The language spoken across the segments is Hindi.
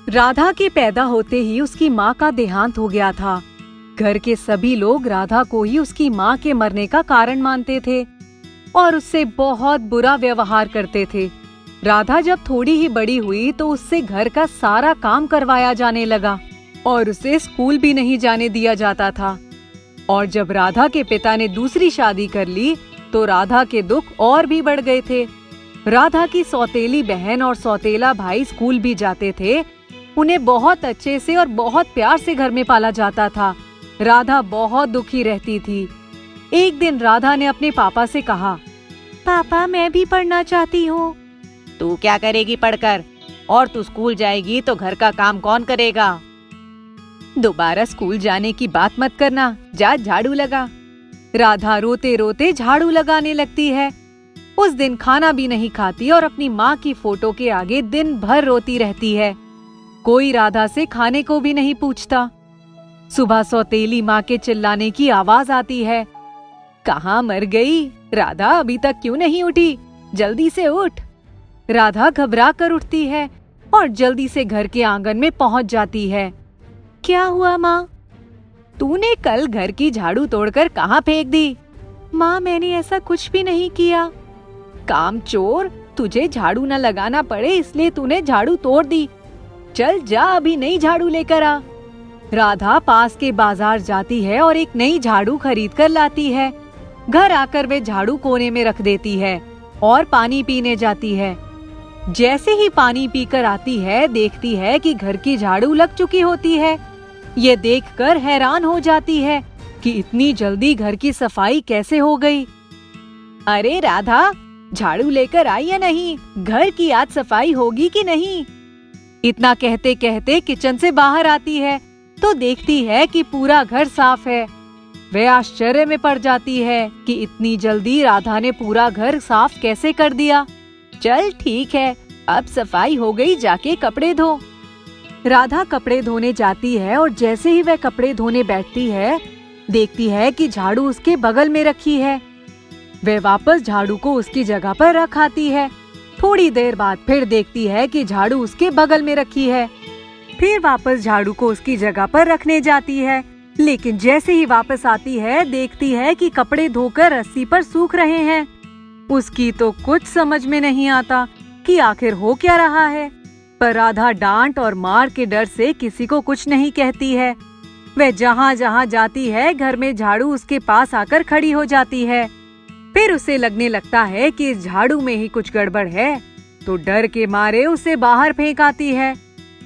राधा के पैदा होते ही उसकी माँ का देहांत हो गया था। घर के सभी लोग राधा को ही उसकी माँ के मरने का कारण मानते थे और उससे बहुत बुरा व्यवहार करते थे। राधा जब थोड़ी ही बड़ी हुई तो उससे घर का सारा काम करवाया जाने लगा और उसे स्कूल भी नहीं जाने दिया जाता था। और जब राधा के पिता ने दूसरी शादी कर ली तो राधा के दुख और भी बढ़ गए थे। राधा की सौतेली बहन और सौतेला भाई स्कूल भी जाते थे। उन्हें बहुत अच्छे से और बहुत प्यार से घर में पाला जाता था। राधा बहुत दुखी रहती थी। एक दिन राधा ने अपने पापा से कहा, पापा मैं भी पढ़ना चाहती हूँ। तू क्या करेगी पढ़कर? और तू स्कूल जाएगी तो घर का काम कौन करेगा? दोबारा स्कूल जाने की बात मत करना, जा झाड़ू लगा। राधा रोते रोते झाड़ू लगाने लगती है। उस दिन खाना भी नहीं खाती और अपनी माँ की फोटो के आगे दिन भर रोती रहती है। कोई राधा से खाने को भी नहीं पूछता। सुबह सौतेली माँ के चिल्लाने की आवाज आती है, कहाँ मर गई? राधा अभी तक क्यों नहीं उठी? जल्दी से उठ। राधा घबरा कर उठती है और जल्दी से घर के आंगन में पहुंच जाती है। क्या हुआ माँ? तूने कल घर की झाड़ू तोड़कर कहाँ फेंक दी? माँ मैंने ऐसा कुछ भी नहीं किया। कामचोर, तुझे झाड़ू न लगाना पड़े इसलिए तूने झाड़ू तोड़ दी। चल जा अभी नई झाड़ू लेकर आ। राधा पास के बाजार जाती है और एक नई झाड़ू खरीद कर लाती है। घर आकर वे झाड़ू कोने में रख देती है और पानी पीने जाती है। जैसे ही पानी पीकर आती है देखती है कि घर की झाड़ू लग चुकी होती है। ये देखकर हैरान हो जाती है कि इतनी जल्दी घर की सफाई कैसे हो गई। अरे राधा, झाड़ू लेकर आई या नहीं? घर की आज सफाई होगी कि नहीं? इतना कहते कहते किचन से बाहर आती है तो देखती है कि पूरा घर साफ है। वह आश्चर्य में पड़ जाती है कि इतनी जल्दी राधा ने पूरा घर साफ कैसे कर दिया। चल ठीक है, अब सफाई हो गई, जाके कपड़े धो। राधा कपड़े धोने जाती है और जैसे ही वह कपड़े धोने बैठती है देखती है कि झाड़ू उसके बगल में रखी है। वह वापस झाड़ू को उसकी जगह पर रख आती है। थोड़ी देर बाद फिर देखती है कि झाड़ू उसके बगल में रखी है। फिर वापस झाड़ू को उसकी जगह पर रखने जाती है, लेकिन जैसे ही वापस आती है देखती है कि कपड़े धोकर रस्सी पर सूख रहे हैं। उसकी तो कुछ समझ में नहीं आता कि आखिर हो क्या रहा है, पर राधा डांट और मार के डर से किसी को कुछ नहीं कहती है। वह जहाँ जहाँ जाती है घर में झाड़ू उसके पास आकर खड़ी हो जाती है। फिर उसे लगने लगता है कि इस झाड़ू में ही कुछ गड़बड़ है, तो डर के मारे उसे बाहर फेंक आती है।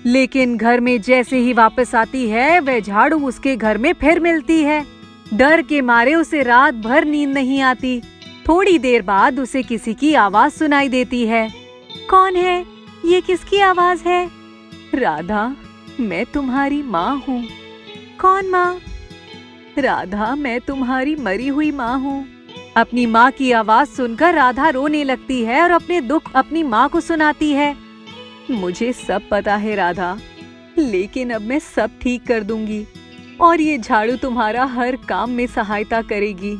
लेकिन घर में जैसे ही वापस आती है वह झाड़ू उसके घर में फिर मिलती है। डर के मारे उसे रात भर नींद नहीं आती। थोड़ी देर बाद उसे किसी की आवाज सुनाई देती है। कौन है? ये किसकी आवाज है? राधा, मैं तुम्हारी माँ हूँ। कौन माँ? राधा, मैं तुम्हारी मरी हुई माँ हूँ। अपनी माँ की आवाज सुनकर राधा रोने लगती है और अपने दुख अपनी माँ को सुनाती है। मुझे सब पता है राधा, लेकिन अब मैं सब ठीक कर दूंगी और ये झाड़ू तुम्हारा हर काम में सहायता करेगी।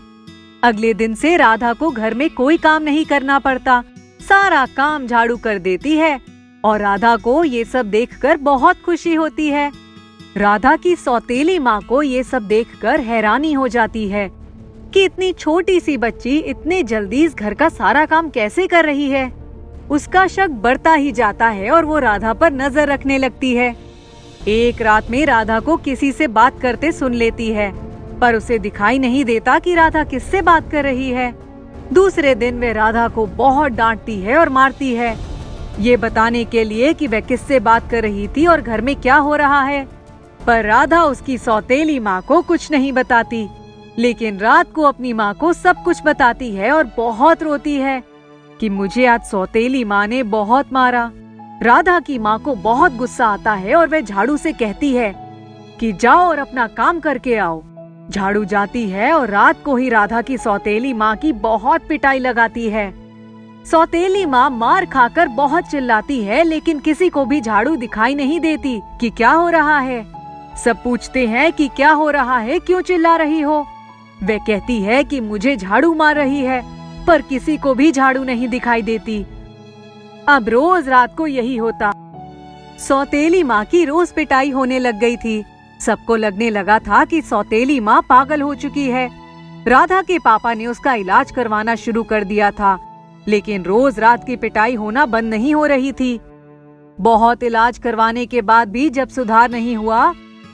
अगले दिन से राधा को घर में कोई काम नहीं करना पड़ता। सारा काम झाड़ू कर देती है और राधा को ये सब देखकर बहुत खुशी होती है। राधा की सौतेली माँ को ये सब देखकर हैरानी हो जाती है कि इतनी छोटी सी बच्ची इतने जल्दी इस घर का सारा काम कैसे कर रही है। उसका शक बढ़ता ही जाता है और वो राधा पर नजर रखने लगती है। एक रात में राधा को किसी से बात करते सुन लेती है, पर उसे दिखाई नहीं देता कि राधा किससे बात कर रही है। दूसरे दिन वह राधा को बहुत डांटती है और मारती है, ये बताने के लिए कि वह किससे बात कर रही थी और घर में क्या हो रहा है। पर राधा उसकी सौतेली माँ को कुछ नहीं बताती, लेकिन रात को अपनी माँ को सब कुछ बताती है और बहुत रोती है कि मुझे आज सौतेली माँ ने बहुत मारा। राधा की माँ को बहुत गुस्सा आता है और वह झाड़ू से कहती है कि जाओ और अपना काम करके आओ। झाड़ू जाती है और रात को ही राधा की सौतेली माँ की बहुत पिटाई लगाती है। सौतेली माँ मार खाकर बहुत चिल्लाती है, लेकिन किसी को भी झाड़ू दिखाई नहीं देती कि क्या हो रहा है। सब पूछते हैं कि क्या हो रहा है, क्यों चिल्ला रही हो। वह कहती है कि मुझे झाड़ू मार रही है, पर किसी को भी झाड़ू नहीं दिखाई देती। अब रोज रात को यही होता। सौतेली माँ की रोज पिटाई होने लग गई थी। सबको लगने लगा था कि सौतेली माँ पागल हो चुकी है। राधा के पापा ने उसका इलाज करवाना शुरू कर दिया था, लेकिन रोज रात की पिटाई होना बंद नहीं हो रही थी। बहुत इलाज करवाने के बाद भी जब सुधार नहीं हुआ,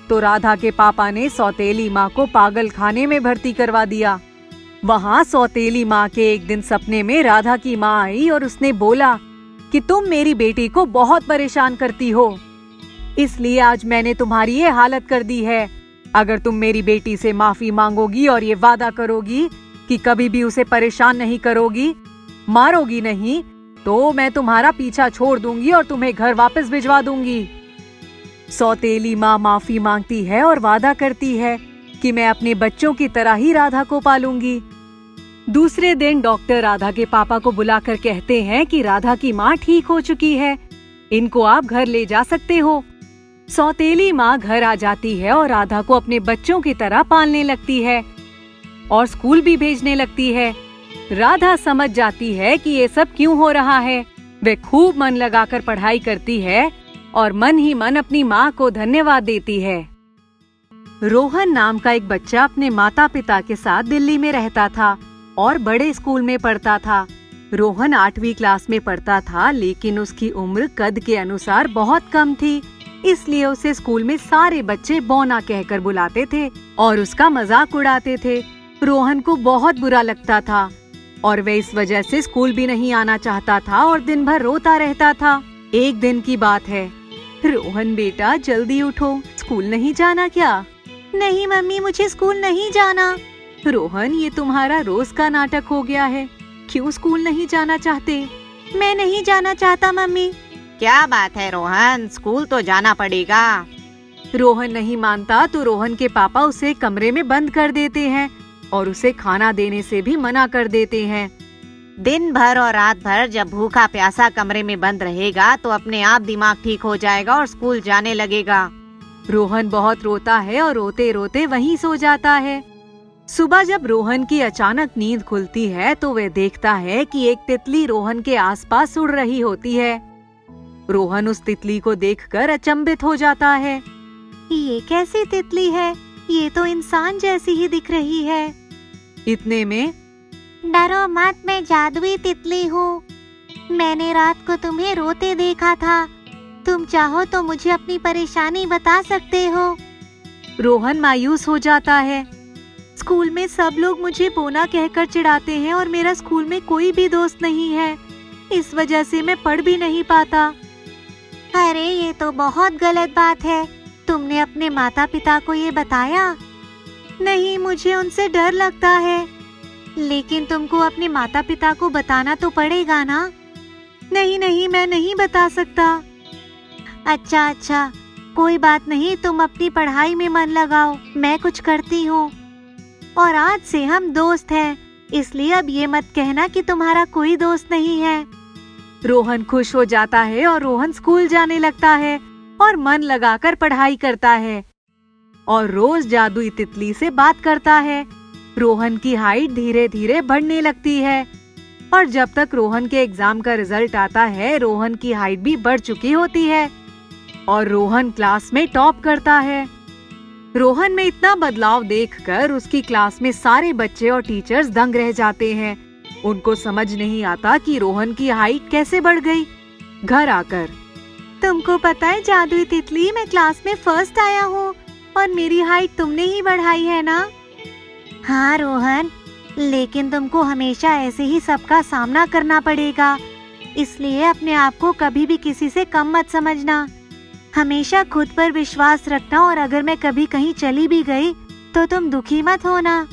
तो राधा के पापा ने सौतेली माँ को पागल खाने में भर्ती करवा दिया। वहाँ सौतेली माँ के एक दिन सपने में राधा की माँ आई और उसने बोला कि तुम मेरी बेटी को बहुत परेशान करती हो, इसलिए आज मैंने तुम्हारी ये हालत कर दी है। अगर तुम मेरी बेटी से माफी मांगोगी और ये वादा करोगी कि कभी भी उसे परेशान नहीं करोगी, मारोगी नहीं, तो मैं तुम्हारा पीछा छोड़ दूंगी और तुम्हें घर वापस भिजवा दूंगी। सौतेली माँ माफी मांगती है और वादा करती है कि मैं अपने बच्चों की तरह ही राधा को पालूंगी। दूसरे दिन डॉक्टर राधा के पापा को बुलाकर कहते हैं कि राधा की माँ ठीक हो चुकी है, इनको आप घर ले जा सकते हो। सौतेली माँ घर आ जाती है और राधा को अपने बच्चों की तरह पालने लगती है और स्कूल भी भेजने लगती है। राधा समझ जाती है कि ये सब क्यों हो रहा है। वे खूब मन लगाकर पढ़ाई करती है और मन ही मन अपनी माँ को धन्यवाद देती है। रोहन नाम का एक बच्चा अपने माता पिता के साथ दिल्ली में रहता था और बड़े स्कूल में पढ़ता था। रोहन 8वीं क्लास में पढ़ता था, लेकिन उसकी उम्र कद के अनुसार बहुत कम थी, इसलिए उसे स्कूल में सारे बच्चे बौना कहकर बुलाते थे और उसका मजाक उड़ाते थे। रोहन को बहुत बुरा लगता था और वह इस वजह से स्कूल भी नहीं आना चाहता था और दिन भर रोता रहता था। एक दिन की बात है, रोहन बेटा जल्दी उठो, स्कूल नहीं जाना क्या? नहीं मम्मी, मुझे स्कूल नहीं जाना। रोहन, ये तुम्हारा रोज का नाटक हो गया है, क्यों स्कूल नहीं जाना चाहते? मैं नहीं जाना चाहता मम्मी। क्या बात है रोहन, स्कूल तो जाना पड़ेगा। रोहन नहीं मानता तो रोहन के पापा उसे कमरे में बंद कर देते हैं और उसे खाना देने से भी मना कर देते हैं। दिन भर और रात भर जब भूखा प्यासा कमरे में बंद रहेगा तो अपने आप दिमाग ठीक हो जाएगा और स्कूल जाने लगेगा। रोहन बहुत रोता है और रोते रोते वहीं सो जाता है। सुबह जब रोहन की अचानक नींद खुलती है तो वह देखता है कि एक तितली रोहन के आसपास उड़ रही होती है। रोहन उस तितली को देखकर अचंभित हो जाता है। ये कैसी तितली है? ये तो इंसान जैसी ही दिख रही है। इतने में, डरो मत, मैं जादुई तितली हूँ। मैंने रात को तुम्हें रोते देखा था, तुम चाहो तो मुझे अपनी परेशानी बता सकते हो। रोहन मायूस हो जाता है। स्कूल में सब लोग मुझे बोना कहकर चिढ़ाते हैं और मेरा स्कूल में कोई भी दोस्त नहीं है, इस वजह से मैं पढ़ भी नहीं पाता। अरे ये तो बहुत गलत बात है, तुमने अपने माता पिता को ये बताया? नहीं, मुझे उनसे डर लगता है। लेकिन तुमको अपने माता पिता को बताना तो पड़ेगा ना? नहीं नहीं, मैं नहीं बता सकता। अच्छा, कोई बात नहीं, तुम अपनी पढ़ाई में मन लगाओ, मैं कुछ करती हूँ। और आज से हम दोस्त हैं, इसलिए अब ये मत कहना कि तुम्हारा कोई दोस्त नहीं है। रोहन खुश हो जाता है और रोहन स्कूल जाने लगता है और मन लगाकर पढ़ाई करता है और रोज जादुई तितली से बात करता है। रोहन की हाइट धीरे धीरे बढ़ने लगती है और जब तक रोहन के एग्जाम का रिजल्ट आता है, रोहन की हाइट भी बढ़ चुकी होती है और रोहन क्लास में टॉप करता है। रोहन में इतना बदलाव देखकर उसकी क्लास में सारे बच्चे और टीचर्स दंग रह जाते हैं। उनको समझ नहीं आता कि रोहन की हाइट कैसे बढ़ गई। घर आकर, तुमको पता है जादुई तितली, मैं क्लास में फर्स्ट आया हूँ और मेरी हाइट तुमने ही बढ़ाई है ना? हाँ रोहन, लेकिन तुमको हमेशा ऐसे ही सबका सामना करना पड़ेगा, इसलिए अपने आप को कभी भी किसी से कम मत समझना। हमेशा खुद पर विश्वास रखना और अगर मैं कभी कहीं चली भी गई तो तुम दुखी मत होना।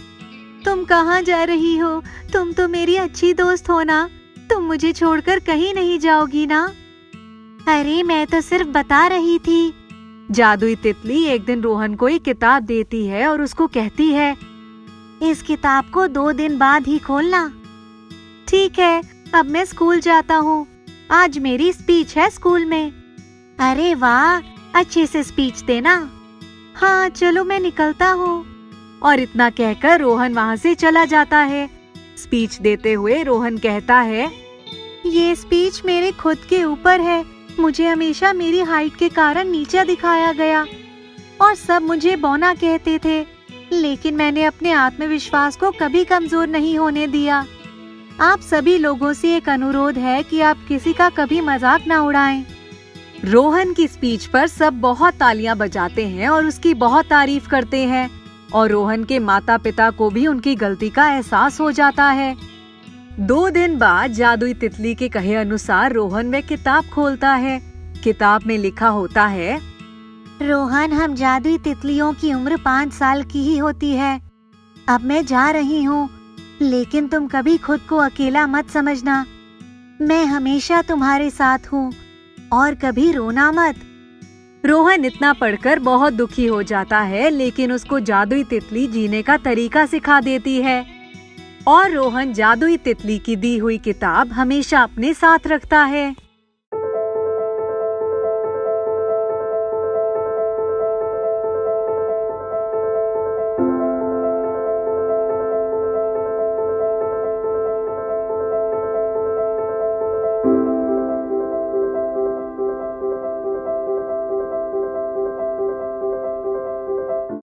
तुम कहाँ जा रही हो? तुम तो मेरी अच्छी दोस्त हो ना, तुम मुझे छोड़कर कहीं नहीं जाओगी ना? अरे मैं तो सिर्फ बता रही थी। जादुई तितली एक दिन रोहन को एक किताब देती है और उसको कहती है, इस किताब को 2 दिन बाद ही खोलना। ठीक है, अब मैं स्कूल जाता हूँ, आज मेरी स्पीच है स्कूल में। अरे वाह, अच्छे से स्पीच देना। हाँ चलो, मैं निकलता हूँ। और इतना कहकर रोहन वहाँ से चला जाता है। स्पीच देते हुए रोहन कहता है, ये स्पीच मेरे खुद के ऊपर है, मुझे हमेशा मेरी हाइट के कारण नीचा दिखाया गया और सब मुझे बौना कहते थे, लेकिन मैंने अपने आत्मविश्वास को कभी कमजोर नहीं होने दिया। आप सभी लोगों से एक अनुरोध है कि आप किसी का कभी मजाक ना उड़ाएं। रोहन की स्पीच पर सब बहुत तालियां बजाते हैं और उसकी बहुत तारीफ करते हैं और रोहन के माता पिता को भी उनकी गलती का एहसास हो जाता है। 2 दिन बाद जादुई तितली के कहे अनुसार रोहन वह किताब खोलता है। किताब में लिखा होता है, रोहन, हम जादुई तितलियों की उम्र 5 साल की ही होती है। अब मैं जा रही हूँ, लेकिन तुम कभी खुद को अकेला मत समझना। मैं हमेशा तुम्हारे साथ हूँ और कभी रोना मत। रोहन इतना पढ़कर बहुत दुखी हो जाता है, लेकिन उसको जादुई तितली जीने का तरीका सिखा देती है और रोहन जादुई तितली की दी हुई किताब हमेशा अपने साथ रखता है।